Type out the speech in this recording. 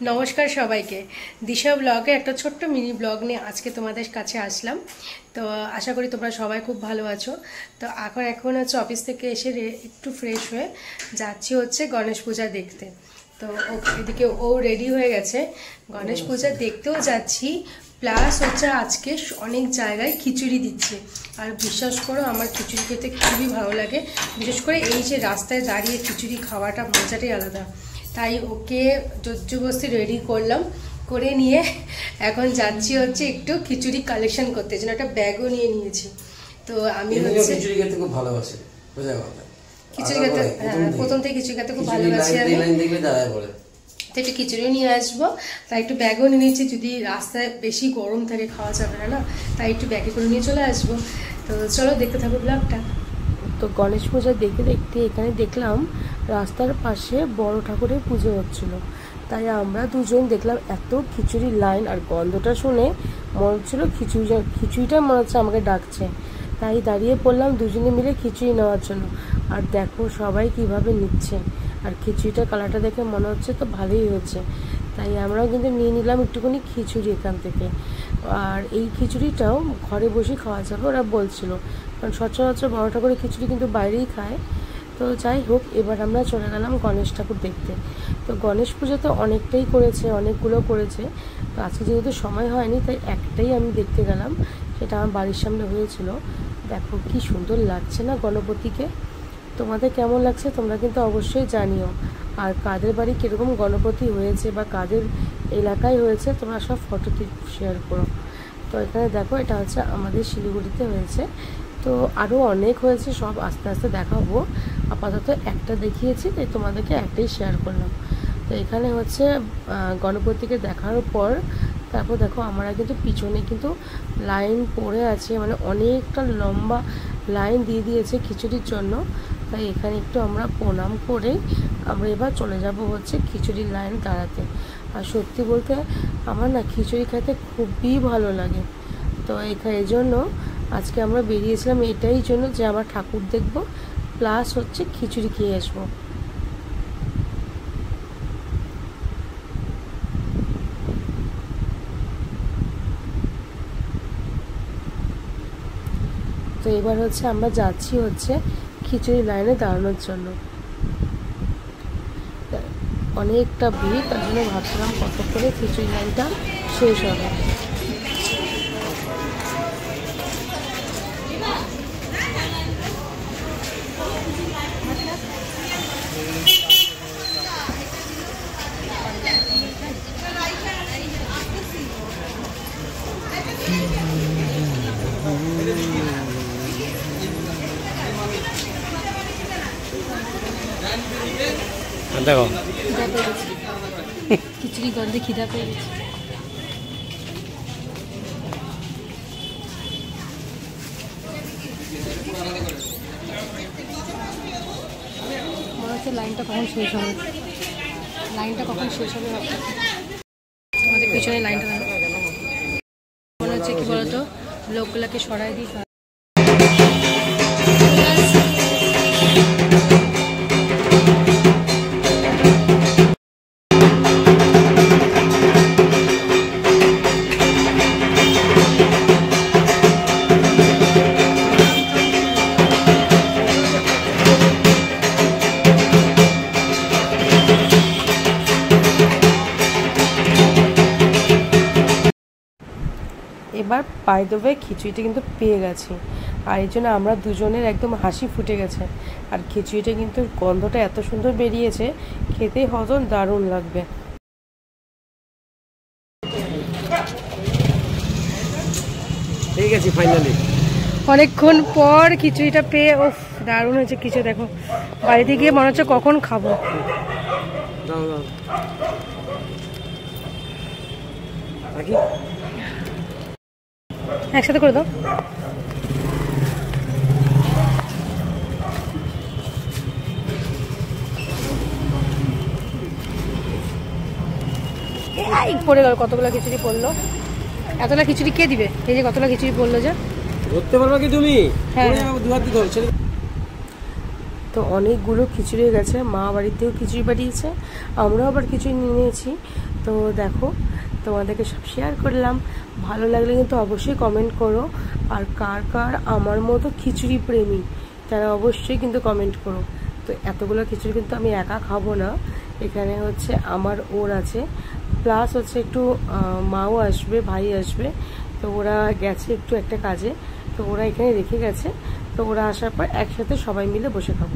नमस्कार सबाइके दिशा ब्लगे एक छोट्ट mini blog निये आज के तुम्हादेर काछे आसलाम। तो आशा करी तोमरा सबाई खूब भालो आछो। तो এখন হচ্ছে অফিস থেকে এসে একটু ফ্রেশ হয়ে যাচ্ছি হচ্ছে গণেশ পূজা দেখতে। তো এদিকে ও রেডি হয়ে গেছে, গণেশ পূজা দেখতেও যাচ্ছি, প্লাস হচ্ছে আজকে অনেক জায়গায় খিচুড়ি দিচ্ছে। আর বিশ্বাস করো আমার খিচুড়ি খেতে খুবই ভালো লাগে, বিশেষ করে এই যে রাস্তায় দাঁড়িয়ে খিচুড়ি খাওয়াটা মজাটাই আলাদা। তাই ওকে জোরজবস্তি রেডি করলাম, করে নিয়ে এখন যাচ্ছি হচ্ছে একটু খিচুড়ি কালেকশন করতে, জন্য একটা ব্যাগও নিয়ে নিয়েছি। তো আমি হচ্ছে খিচুড়ি খেতে খুব ভালোবাসি, বুঝা গেল? খিচুড়ি খেতে প্রথম থেকে খিচুড়ি খেতে খুব ভালোবাসি আমি। তো একটু খিচুড়িও নিয়ে আসবো, তাই একটু ব্যাগও নিয়ে নিয়েছি, যদি রাস্তায় বেশি গরম থাকে খাওয়া যাবে না, তাই একটু ব্যাগে করে নিয়ে চলে আসবো। তো চলো দেখতে থাকো ব্লগটা। তো গণেশ পূজা দেখতে দেখতে এখানে দেখলাম রাস্তার পাশে বড় ঠাকুরের পুজো হচ্ছিল, তাই আমরা দুজন দেখলাম এত খিচুড়ির লাইন, আর গন্ধটা শুনে মনে হচ্ছিল খিচুড়িটা মনে হচ্ছে আমাকে ডাকছে। তাই দাঁড়িয়ে পড়লাম দুজনে মিলে খিচুড়ি নেওয়ার জন্য। আর দেখো সবাই কিভাবে নিচ্ছে, আর খিচুড়িটা কালারটা দেখে মনে হচ্ছে তো ভালোই হয়েছে, তাই আমরাও কিন্তু নিয়ে নিলাম একটুখানি খিচুড়ি এখান থেকে। আর এই খিচুড়িটাও ঘরে বসে খাওয়া যাবে ওরা বলছিল, কারণ সচরাচর বড় ঠাকুরের খিচুড়ি কিন্তু বাইরেই খায়। তো যাই হোক, এবার আমরা চলে গেলাম গণেশ ঠাকুর দেখতে। তো গণেশ পুজো তো অনেকটাই করেছে, অনেকগুলো করেছে, তো আজকে যেহেতু সময় হয়নি তাই একটাই আমি দেখতে গেলাম, সেটা আমার বাড়ির সামনে হয়েছিল। দেখো কি সুন্দর লাগছে না গণপতিকে। তোমাদের কেমন লাগছে তোমরা কিন্তু অবশ্যই জানিও, আর কাদের বাড়ি কীরকম গণপতি হয়েছে বা কাদের এলাকায় হয়েছে তোমরা সব ফটোতে শেয়ার করো। তো এখানে দেখো এটা হচ্ছে আমাদের শিলিগুড়িতে হয়েছে, তো আরও অনেক হয়েছে, সব আস্তে আস্তে দেখাবো। আপাতত একটা দেখিয়েছি তাই তোমাদেরকে একটাই শেয়ার করলাম। তো এখানে হচ্ছে গণপতিকে দেখার পর তারপর দেখো আমরা কিন্তু পিছনে কিন্তু লাইন পড়ে আছে, মানে অনেকটা লম্বা লাইন দিয়ে দিয়েছে খিচুড়ির জন্য। তাই এখানে একটু আমরা প্রণাম করে আমরা এবার চলে যাব হচ্ছে খিচুড়ির লাইন দাঁড়াতে। আর সত্যি বলতে আমার না খিচুড়ি খেতে খুবই ভালো লাগে। তো এই জন্য আজকে আমরা বেরিয়েছিলাম এটাই জন্য যে আমার ঠাকুর দেখব, প্লাস হচ্ছে খিচুড়ি খেয়ে আসবো। তো এবার হচ্ছে আমরা যাচ্ছি হচ্ছে খিচুড়ি লাইনে দাঁড়ানোর জন্য। অনেকটা ভিড়, তার জন্য ভাবছিলাম কত করে খিচুড়ি লাইনটা শেষ হবে। দেখো খিচুড়ি গন্ধে খিদা পেয়ে গেছে। মনে হচ্ছে লাইনটা কখন শেষ হবে, ভাবছি। আমাদের পিছনে লাইনটা মনে হচ্ছে কি বলতো, লোকগুলাকে সরাই দিই। এবার বাই দ্য ওয়ে খিচুড়িটা কিন্তু পেয়ে গেছি, আর এই জন্য আমরা দুজনের একদম হাসি ফুটে গেছে। আর খিচুড়িটা কিন্তু গন্ধটা এত সুন্দর বেরিয়েছে, খেতে হজম দারুণ লাগবে। ঠিক আছে, ফাইনালি অনেকক্ষণ পর খিচুড়িটা পেয়ে ওফ দারুণ হয়েছে। কিছু দেখো বাড়িতে গিয়ে মনে হচ্ছে কখন খাবো। একসাথে করে দাও। পড়ে গেল, কতগুলো খিচুড়ি পড়লো। এতটা খিচুড়ি কে দিবে? এই যে কতটা খিচুড়ি পড়লো, যে ধরতে পারবা কি তুমি? হ্যাঁ, দু হাত দিয়ে ধরছে। তো অনেকগুলো খিচুড়ি গেছে, মা বাড়িতেও খিচুড়ি পাঠিয়েছে, আমরাও আবার খিচুড়ি নিয়ে নিয়েছি। তো দেখো তোমাদেরকে সব শেয়ার করলাম, ভালো লাগলে কিন্তু অবশ্যই কমেন্ট করো। আর কার কার আমার মতো খিচুড়ি প্রেমী তারা অবশ্যই কিন্তু কমেন্ট করো। তো এতগুলো খিচুড়ি কিন্তু আমি একা খাবো না, এখানে হচ্ছে আমার ওর আছে, প্লাস হচ্ছে একটু মাও আসবে, ভাই আসবে। তো ওরা গেছে একটু একটা কাজে, তো ওরা এখানে রেখে গেছে। তো ওরা আসার পর একসাথে সবাই মিলে বসে খাবো।